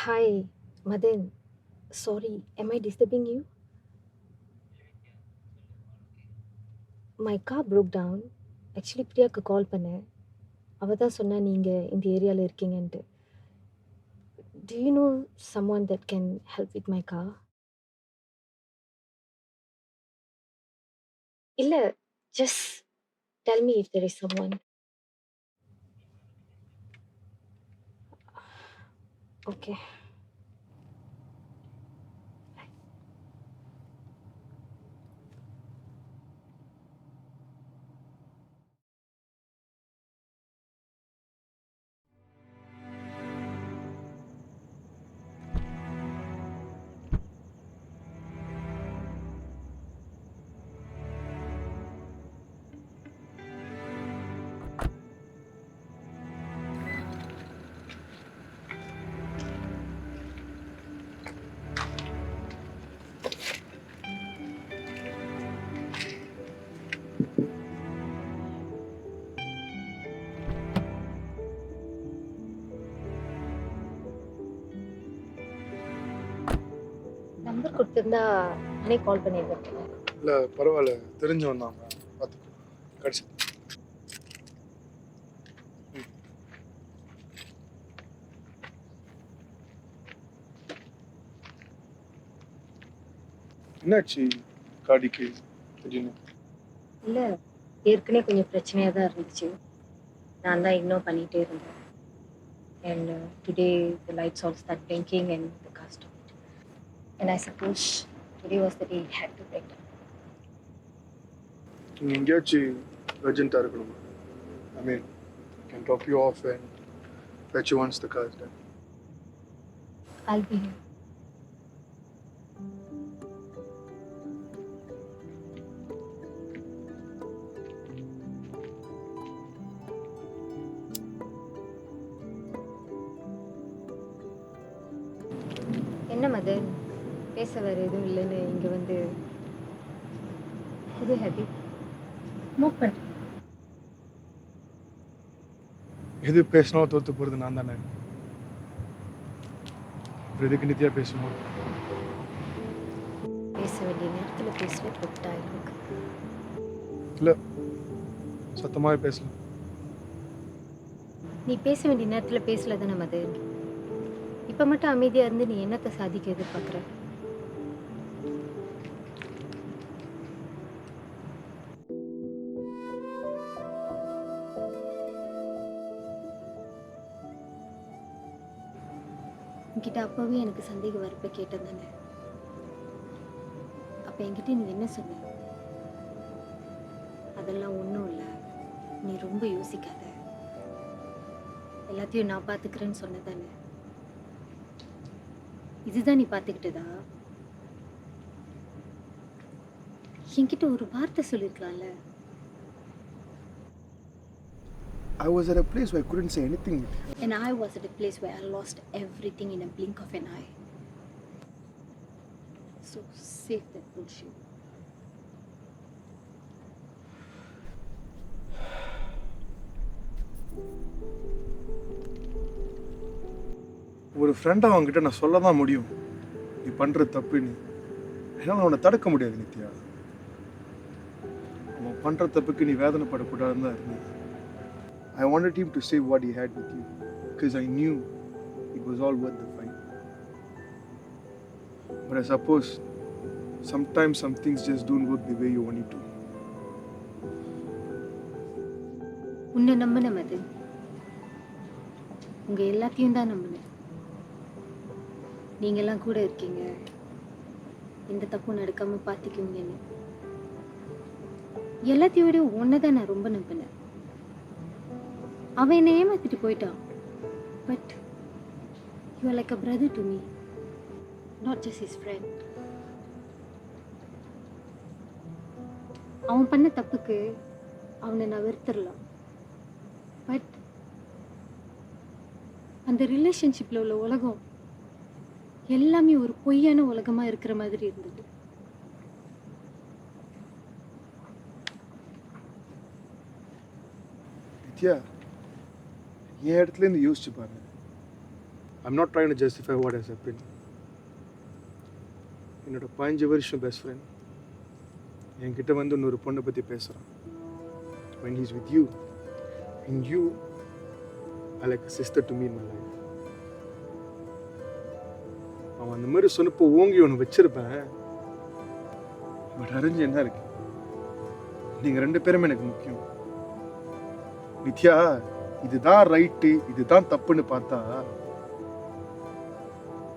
Hi, Madan. Sorry, am I disturbing you? My car broke down. Actually, பிரியாக்கு கால் பண்ணேன். அவ தான் சொன்னா நீங்க இந்த ஏரியால இருக்கீங்கன்ட்டு. Do you know someone that can help with my car? இல்ல, just tell me if there is someone. Okay. Number கொடுத்திருந்தா நானே கால் பண்ணிருப்பேன். இல்லை பரவாயில்ல, தெரிஞ்சவன் தான் பார்த்துக்கோ. கடைசி என்னாச்சு காடிக்கு திடீர்னு? இல்ல, ஏற்கனவே கொஞ்சம் பிரச்சனையா தான் இருந்துச்சு. நான் தான் இக்னோர் பண்ணிட்டே இருந்தேன். And today the lights all start blinking and the car stopped. And I suppose today was the day it had to break down. நீங்கள் எங்கேயாச்சும் அர்ஜென்ட்டாக இருக்கணுமா? I mean can drop you off and fetch you once the car is done. I'll be here. என்ன மதன், பேச வேறு எதுவும் இல்லைன்னு இங்கே வந்து புது ஹேபிட் மூவ் பண்ண. எது பேசினாலும் தோற்று போகிறது நான் தானே. அப்புறம் எதுக்கு நித்தியா பேசணும்? பேச வேண்டிய நேரத்தில் பேசவே தொட்டாயிருக்கு. இல்லை, சத்தமாகவே பேசலாம். நீ பேச வேண்டிய நேரத்தில் பேசல தானே மதன். இப்போ மட்டும் அமைதியாக இருந்து நீ என்னத்தை சாதிக்க எதிர்பார்க்குற? என்கிட்ட அப்போவே எனக்கு சந்தேகம் வரப்ப கேட்டேன் தானே. அப்போ என்கிட்ட நீ என்ன சொன்ன? அதெல்லாம் ஒன்றும் இல்லை, நீ ரொம்ப யோசிக்காத, எல்லாத்தையும் நான் பார்த்துக்கிறேன்னு சொன்ன தானே. இதுதான் நீ பார்த்துக்கிட்டதா? என்கிட்ட ஒரு வார்த்தை சொல்லியிருக்கலாம்ல. I was at a place where I couldn't say anything. And I was at a place where I lost everything in a blink of an eye. So save that bullshit. ஒரு ஃப்ரெண்டாக அவங்ககிட்ட நான் சொல்ல தான் முடியும், நீ பண்ணுறது தப்புன்னு. என்னால் அவனை தடுக்க முடியாது நித்யா. அவன் பண்ணுற தப்புக்கு நீ வேதனைப்படக்கூடாதுன்னு தான் இருந்தது. I wanted him to say what he had with you because I knew it was all worth the fight. But I suppose sometimes some things just don't work the way you want it to. உன்னை நம்பின மது, உங்க எல்லாத்தையும் தான் நம்பினேன். நீங்கெல்லாம் கூட இருக்கீங்க, எந்த தப்பும் நடக்காம பார்த்துக்குவீங்கன்னு. எல்லாத்தையும் விட உன்னை தான் நான் ரொம்ப நம்பினேன். அவன் என்னை ஏமாத்திட்டு போயிட்டான். But you are like a brother to me, not just his friend. அவன் பண்ண தப்புக்கு அவனை நான் வெறுத்துடலாம். பட் அந்த ரிலேஷன்ஷிப்பில் உள்ள உலகம் எல்லாமே ஒரு பொய்யான உலகமாக இருக்கிற மாதிரி இருந்தது. நித்யா, என் இடத்துலேருந்து யோசிச்சு பாரு. I'm not trying to justify what has happened. என்னோட 15 வருஷம் பெஸ்ட் ஃப்ரெண்ட் என்கிட்ட வந்து இன்னொரு பொண்ணை பற்றி பேசுகிறான். When he's with you, and you are like a sister to me in my life. அவன் அந்த மாதிரி சொன்னப்போ ஓங்கி ஒன்று வச்சிருப்பேன். பட் அறிஞ்சு என்ன இருக்கு, நீங்கள் 2 பேருமே எனக்கு முக்கியம். நித்யா, இதுதான் ரைட்டு இதுதான் தப்புன்னு பார்த்தா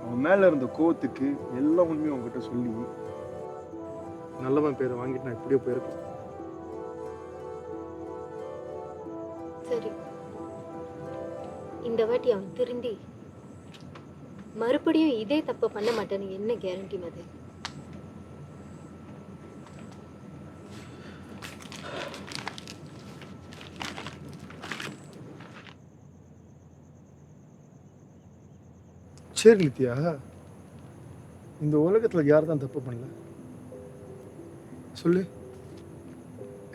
அவன் மேல இருந்த கோவத்துக்கு எல்லா உண்மையும் அவங்ககிட்ட சொல்லி நல்லவன் பேரை வாங்கிட்டு நான் இப்படியே போயிருக்கேன். சரி, இந்த வாட்டி அவன் திருந்தி மறுபடியும் இதே தப்பு பண்ண மாட்டேன்னு என்ன கேரண்டி மது? சரி நித்யா, இந்த உலகத்தில் யார் தான் தப்பு பண்ணல சொல்லு?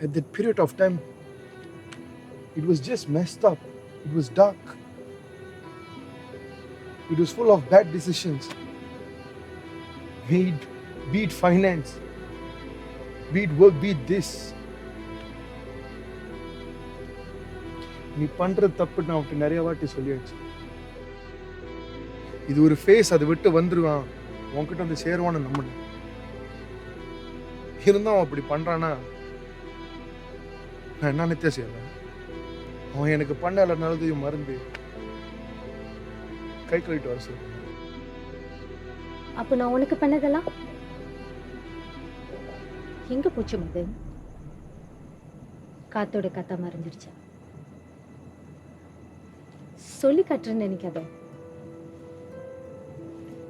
At that period of time, it was just messed up. It was dark. It was full of bad decisions. Be it finance, be it work, be it this. நீ பண்றது தப்பு நான் அவனுக்கு நிறைய வாட்டி சொல்லியாச்சு. இது ஒரு ஃபேஸ், அதை விட்டு வந்துடுவான், உன்கிட்ட வந்து சேருவான்னு நம்பணும். இருந்தால் அவன் அப்படி பண்ணுறான்னா நான் என்ன நித்தியா செய்வேன்? அவன் எனக்கு பண்ண நல்லதையும் மருந்து கை கழிட்டு வர சொல்லுவேன். அப்போ நான் உனக்கு பண்ணதெல்லாம் எங்க போச்சு மது? காத்தோட காத்தா மறைஞ்சிருச்சா? சொல்லி காட்டுறேன்னு நினைக்காத.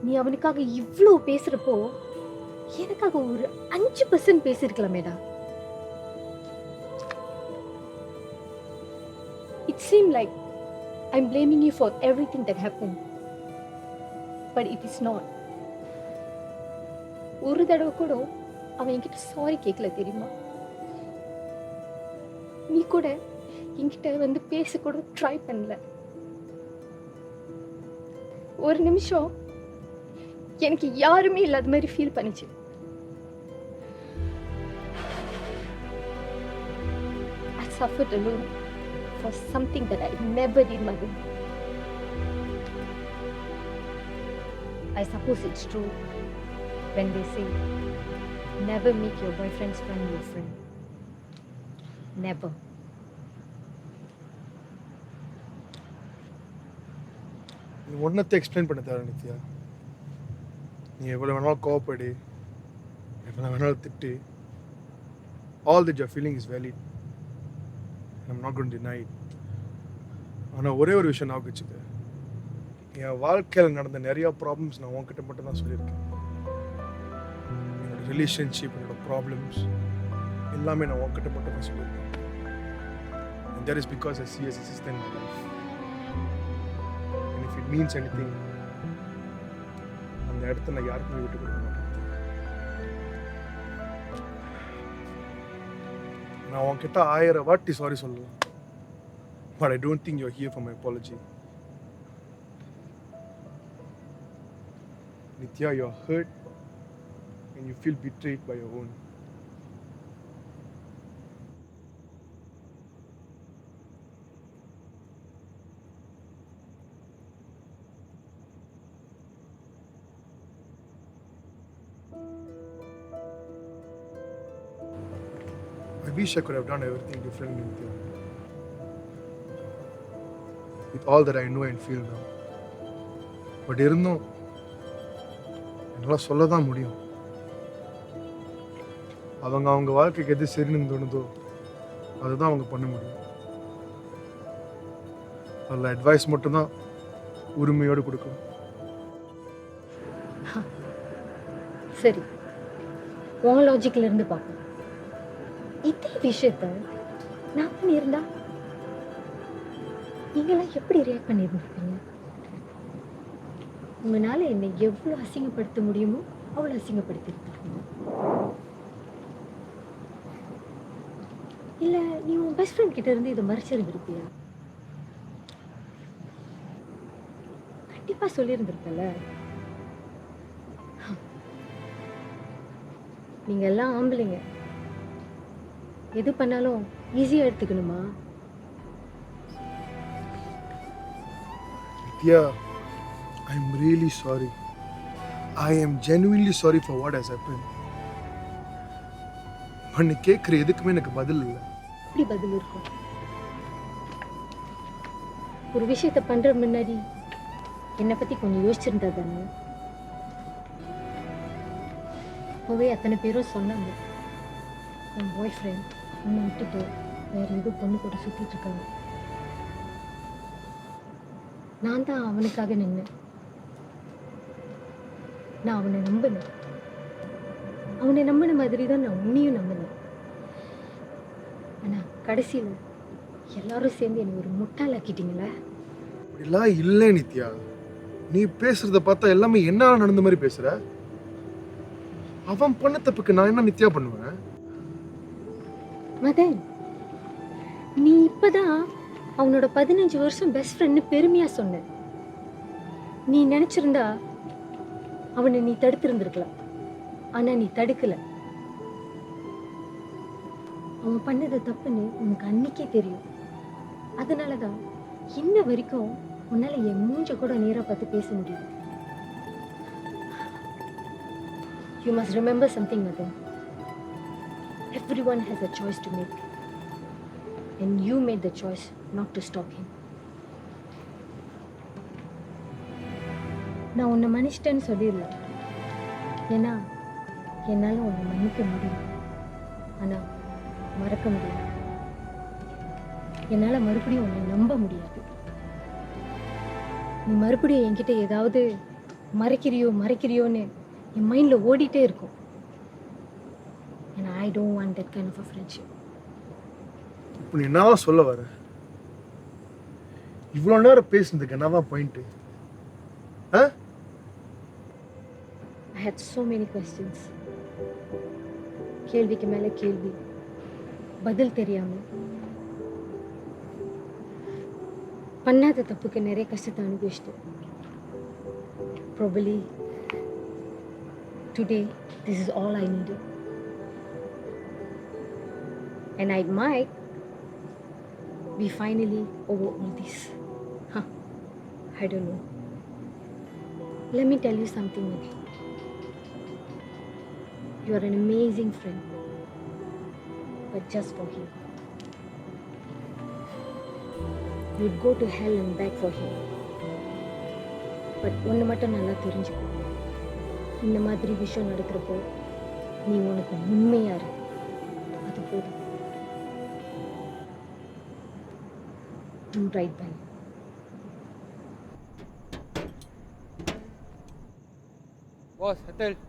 நீ அவனுக்காக இவ்வளோ பேசுறப்போ எனக்காக ஒரு 5% பேசியிருக்கலாமேடா. It seemed like I'm blaming you for everything that happened, but it is not. ஒரு தடவை கூட அவன் என்கிட்ட சாரி கேட்கல தெரியுமா? நீ கூட என்கிட்ட வந்து பேச கூட ட்ரை பண்ணல. ஒரு நிமிஷம் எனக்கு யாருமே இல்லாத மாதிரி ஃபீல் பண்ணிச்சு. I suffered alone for something that I never did, Madhu. I suppose it's true when they say never make your boyfriend's friend your friend. Never. நீ ஒன்றத்தை எக்ஸ்பிளைன் பண்ண தேவை நித்யா. நீ எவ்வளோ வேணாலும் கோவப்படு, எவ்வளோ வேணாலும் திட்டு, all that you're feeling is valid. I'm not going to deny it. ஆனால் ஒரே ஒரு விஷயம் நான் வச்சுக்க, என் வாழ்க்கையில் நடந்த நிறையா ப்ராப்ளம்ஸ் நான் உன்கிட்ட மட்டும் தான் சொல்லியிருக்கேன். என்னோட ரிலேஷன்ஷிப், என்னோட ப்ராப்ளம்ஸ் எல்லாமே நான் உன்கிட்ட மட்டும் தான் சொல்லியிருக்கேன். And that is because I see as a sister in my life. And if it means anything, அந்த இடத்த நான் யாருக்குமே விட்டு கொடுக்க மாட்டேன். நான் உன்கிட்ட 1000 வாட்டி சாரி சொல்லலாம், but I don't think you're here for my apology. Nithya, you're hurt and you feel betrayed by your own. I wish I could have done everything differently, Nithya. With all that I know and feel now. But இருந்தும் என்னால் சொல்ல தான் முடியும். அவங்க வாழ்க்கைக்கு எது சரின்னு தோணுதோ அதுதான் அவங்க பண்ண முடியும். அதில் அட்வைஸ் மட்டும்தான் உரிமையோடு கொடுக்கணும். சரி, உன் லாஜிக்கில் இருந்து பார்ப்போம். இதே விஷயத்த நான் பண்ணியிருந்தா நீங்களாம் எப்படி ரியாக்ட் பண்ணியிருந்திருப்பீங்க? உங்களால் என்னை எவ்வளோ அசிங்கப்படுத்த முடியுமோ அவ்வளோ அசிங்கப்படுத்திருக்கீங்க. இல்லை நீ உன் பெஸ்ட் ஃப்ரெண்ட் கிட்ட இருந்து இதை மறைச்சிருந்திருப்பியா? கண்டிப்பா சொல்லியிருந்திருப்பல. நீங்க எல்லாம் ஆம்பளைங்க. எது பண்ணாலும் ஈஸியா எடுத்துக்கணுமா? Thia, I'm really sorry. I am genuinely sorry for what has happened. நீ கேட்குற எதுக்குமே எனக்கு பதில் இல்லை. எப்படி பதில் இருக்கும்? ஒரு விஷயத்த பண்ற முன்னாடி என்னை பத்தி கொஞ்சம் யோசிச்சிருந்தா தானே? அப்போவே அத்தனை பேரும் சொன்னாங்க, என் பாய் ஃப்ரெண்ட் உன்னை விட்டுட்டு வேற ஏதோ பொண்ணு கூட சுத்திட்டு இருக்காங்க. நான் தான் அவனுக்காக நின்னேன். நான் அவனை நம்பினேன். அவனை நம்பின மாதிரி தான் நான் உன்னையும் நம்பினேன். ஆனா கடைசியில எல்லாரும் சேர்ந்து என்னை ஒரு முட்டாளாக்கிட்டீங்களே. அப்படிலாம் இல்லை நித்யா. நீ பேசுறத பார்த்தா எல்லாமே என்னால நடந்த மாதிரி பேசுற. அவன் பண்ண தப்புக்கு நான் என்ன நித்யா பண்ணுவேன்? மதன், நீ இப்பதான் அவனோட 15 வருஷம் பெஸ்ட் ஃப்ரெண்ட்னு பெருமையா சொன்ன. நீ நினைச்சிருந்தா அவனை நீ தடுத்திருந்திருக்கலாம். ஆனா நீ தடுக்கல. அவன் பண்ணது தப்புன்னு உனக்கு அன்னைக்கே தெரியும். அதனாலதான் இன்ன வரைக்கும் உன்னால என் மூஞ்ச கூட நேரா பார்த்து பேச முடியும். You must remember something, Madan. Everyone has a choice to make. And you made the choice not to stop him. நான் உன்னை மன்னிச்சிட்டேன்னு சொல்லிடலாம். ஏன்னா என்னால் உன்னை மன்னிக்க முடியும். ஆனால் மறக்க முடியாது. என்னால் மறுபடியும் உன்னை நம்ப முடியாது. நீ மறுபடியும் என்கிட்ட ஏதாவது மறைக்கிறியோன்னு என் மைண்டில் ஓடிட்டே இருக்கும். And I don't want that kind of a friendship. இப்போ நீ என்னதான் சொல்ல வர? இவ்வளோ நேரம் பேசுனதுக்கு என்னதான் point? I had so many questions. கேள்விக்கு மேலே கேள்வி, பதில் தெரியாம, பண்ணாத தப்புக்கு நிறைய கஷ்டத்தை அனுபவிச்சிட்டேன். Probably today this is all I needed. And I might be finally over all this. I don't know. Let me tell you something, Madhu. You are an amazing friend. But just for him. You'd go to hell and back for him. But ஒன்று மட்டும் நல்லா தெரிஞ்சுக்கோ. இந்த மாதிரி விஷயம் நடக்கிறப்போ நீ உனக்கு உண்மையா இரு. அது போதும். Do right by you. Boss, settled.